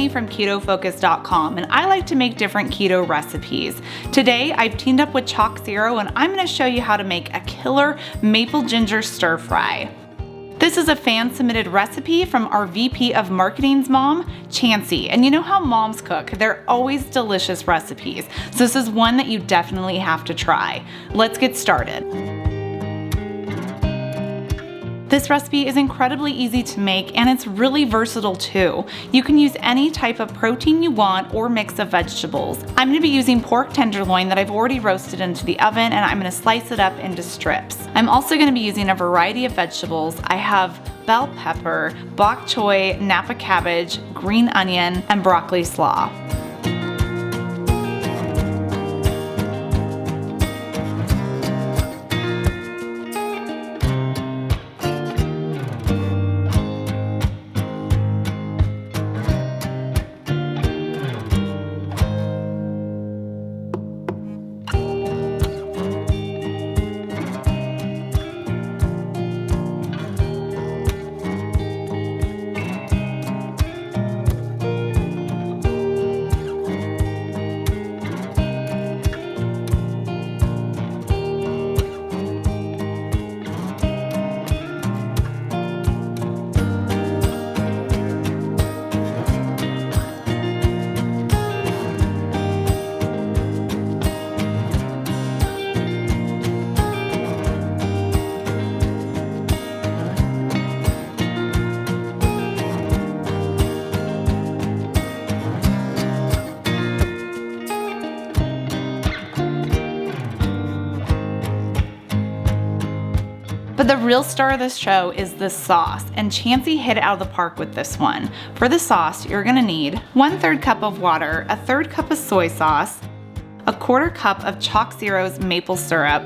Emily from KetoFocus.com, and I like to make different keto recipes. Today, I've teamed up with ChocZero, and I'm going to show you how to make a killer maple ginger stir fry. This is a fan-submitted recipe from our VP of Marketing's mom, Chancey. And you know how moms cook? They're always delicious recipes. So this is one that you definitely have to try. Let's get started. This recipe is incredibly easy to make, and it's really versatile too. You can use any type of protein you want or mix of vegetables. I'm going to be using pork tenderloin that I've already roasted into the oven, and I'm going to slice it up into strips. I'm also going to be using a variety of vegetables. I have bell pepper, bok choy, Napa cabbage, green onion, and broccoli slaw. But the real star of this show is the sauce, and Chancey hit it out of the park with this one. For the sauce, you're gonna need 1/3 cup of water, 1/3 cup of soy sauce, 1/4 cup of ChocZero's maple syrup.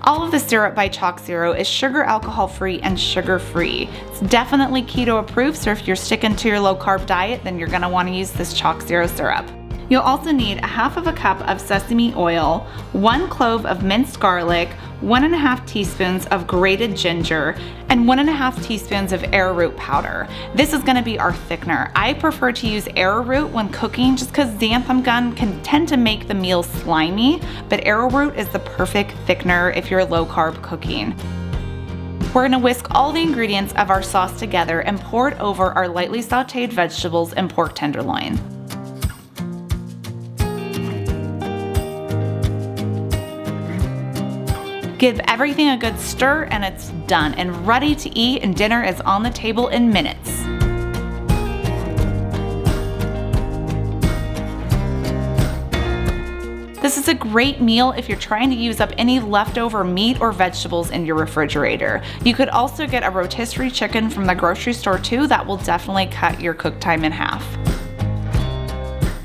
All of the syrup by ChocZero is sugar alcohol free and sugar free. It's definitely keto approved, so if you're sticking to your low carb diet, then you're gonna wanna use this ChocZero syrup. You'll also need 1/2 cup of sesame oil, 1 clove of minced garlic, 1½ teaspoons of grated ginger, and 1½ teaspoons of arrowroot powder. This is gonna be our thickener. I prefer to use arrowroot when cooking just because xanthan gum can tend to make the meal slimy, but arrowroot is the perfect thickener if you're low carb cooking. We're gonna whisk all the ingredients of our sauce together and pour it over our lightly sauteed vegetables and pork tenderloin. Give everything a good stir and it's done and ready to eat, and dinner is on the table in minutes. This is a great meal if you're trying to use up any leftover meat or vegetables in your refrigerator. You could also get a rotisserie chicken from the grocery store too. That will definitely cut your cook time in half.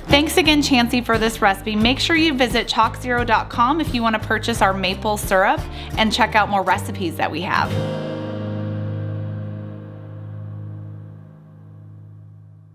Thanks again, Chancey, for this recipe. Make sure you visit ChocZero.com if you want to purchase our maple syrup and check out more recipes that we have.